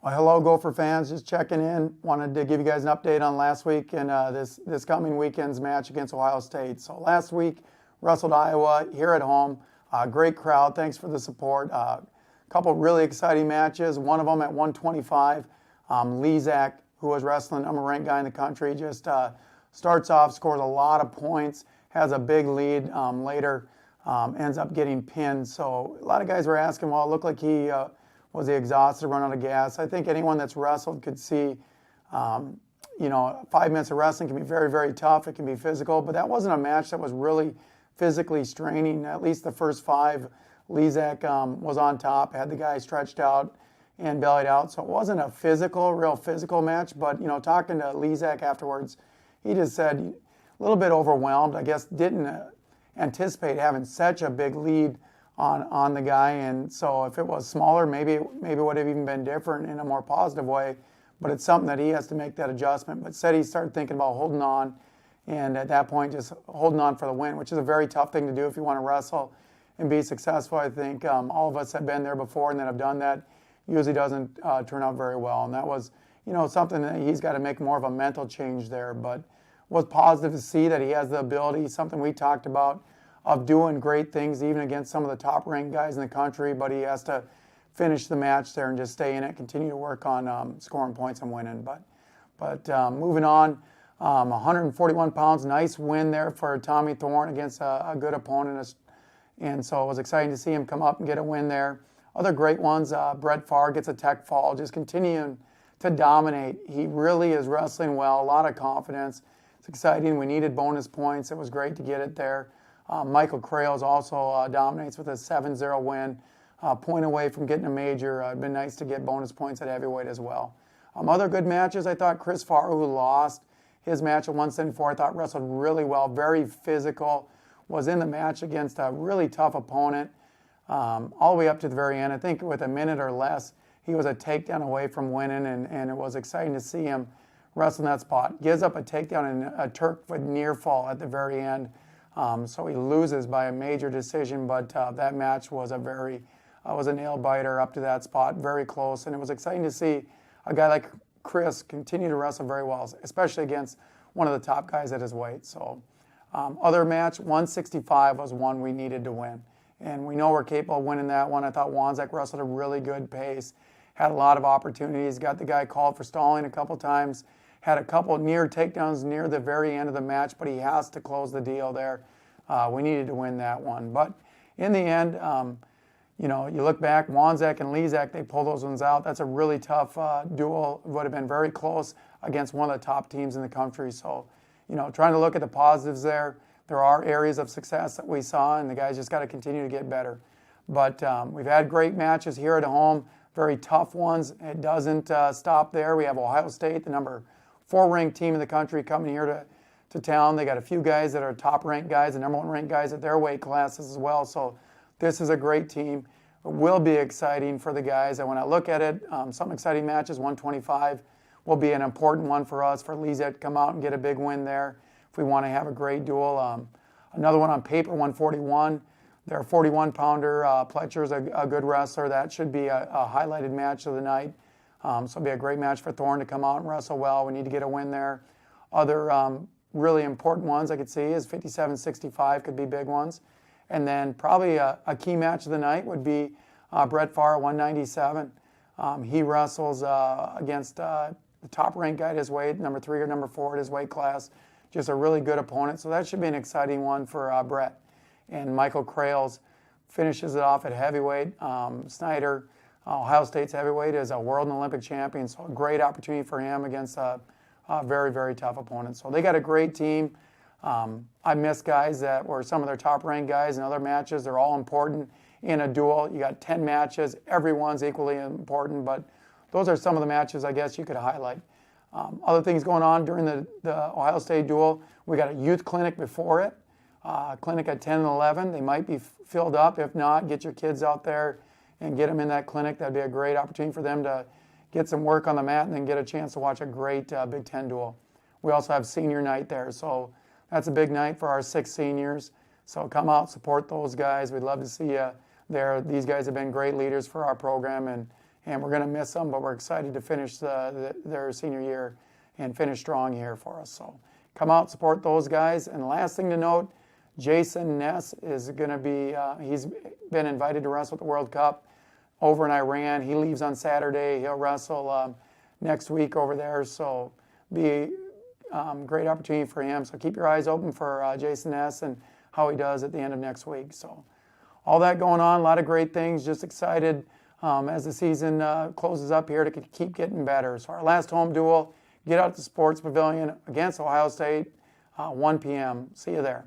Well, hello, Gopher fans. Just checking in. Wanted to give you guys an update on last week and this coming weekend's match against Ohio State. So last week, wrestled Iowa here at home. Great crowd. Thanks for the support. A couple really exciting matches. One of them at 125. Lezak, who was wrestling number ranked guy in the country, just starts off, scores a lot of points, has a big lead. Later, ends up getting pinned. So a lot of guys were asking, well, it looked like he was he exhausted, run out of gas? I think anyone that's wrestled could see, 5 minutes of wrestling can be very, very tough. It can be physical, but that wasn't a match that was really physically straining. At least the first 5, Lezak was on top, had the guy stretched out and bellied out. So it wasn't a real physical match, but, talking to Lezak afterwards, he just said a little bit overwhelmed. I guess didn't anticipate having such a big lead on the guy, and so if it was smaller, maybe it would have even been different in a more positive way. But it's something that he has to make that adjustment. But said he started thinking about holding on, and at that point, just holding on for the win, which is a very tough thing to do if you want to wrestle and be successful. I think all of us have been there before and that have done that. Usually doesn't turn out very well, and that was something that he's got to make more of a mental change there. But was positive to see that he has the ability, something we talked about, of doing great things even against some of the top-ranked guys in the country, but he has to finish the match there and just stay in it, continue to work on scoring points and winning. But moving on, 141 pounds, nice win there for Tommy Thorne against a good opponent, and so it was exciting to see him come up and get a win there. Other great ones, Brett Farr gets a tech fall, just continuing to dominate. He really is wrestling well, a lot of confidence. It's exciting. We needed bonus points. It was great to get it there. Michael Krales also dominates with a 7-0 win, point away from getting a major. It'd been nice to get bonus points at heavyweight as well. Other good matches, I thought Chris Farr, who lost his match at 174, I thought wrestled really well, very physical, was in the match against a really tough opponent all the way up to the very end. I think with a minute or less, he was a takedown away from winning, and it was exciting to see him wrestle in that spot. Gives up a takedown and a Turk foot near fall at the very end. So he loses by a major decision, but that match was was a nail biter up to that spot, very close, and it was exciting to see a guy like Chris continue to wrestle very well, especially against one of the top guys at his weight. So other match, 165 was one we needed to win, and we know we're capable of winning that one. I thought Wanzek wrestled a really good pace, had a lot of opportunities, got the guy called for stalling a couple times, had a couple near takedowns near the very end of the match, but he has to close the deal there. We needed to win that one. But in the end, you look back, Wanzek and Lezak, they pull those ones out. That's a really tough duel. It would have been very close against one of the top teams in the country. So, trying to look at the positives there. There are areas of success that we saw, and the guys just got to continue to get better. But we've had great matches here at home, very tough ones. It doesn't stop there. We have Ohio State, the number 4 ranked team in the country, coming here to town. They got a few guys that are top ranked guys, the number 1 ranked guys at their weight classes as well. So this is a great team. It will be exciting for the guys. And when I look at it, some exciting matches, 125 will be an important one for us, for Lezak to come out and get a big win there if we want to have a great duel. Another one on paper, 141. Their 41-pounder, Pletcher's a good wrestler. That should be a highlighted match of the night. So it'll be a great match for Thorne to come out and wrestle well. We need to get a win there. Other really important ones I could see is 57-65 could be big ones. And then probably a key match of the night would be Brett Farr at 197. He wrestles against the top-ranked guy at his weight, number 3 or number 4 at his weight class. Just a really good opponent. So that should be an exciting one for Brett. And Michael Krales finishes it off at heavyweight. Snyder, Ohio State's heavyweight, is a world and Olympic champion, so a great opportunity for him against a very, very tough opponent. So they got a great team. I missed guys that were some of their top-ranked guys in other matches. They're all important in a duel. You got 10 matches. Everyone's equally important, but those are some of the matches I guess you could highlight. Other things going on during the Ohio State duel, we got a youth clinic before it, clinic at 10 and 11. They might be filled up. If not, get your kids out there and get them in that clinic. That'd be a great opportunity for them to get some work on the mat and then get a chance to watch a great Big Ten duel. We also have senior night there, so that's a big night for our 6 seniors. So come out, support those guys. We'd love to see you there. These guys have been great leaders for our program, and and we're going to miss them, but we're excited to finish their senior year and finish strong here for us. So come out, support those guys. And the last thing to note, Jason Ness is going to be, he's been invited to wrestle at the World Cup over in Iran. He leaves on Saturday. He'll wrestle next week over there. So be a great opportunity for him. So keep your eyes open for Jason Ness and how he does at the end of next week. So all that going on, a lot of great things. Just excited as the season closes up here to keep getting better. So our last home duel, get out to Sports Pavilion against Ohio State, 1 p.m. See you there.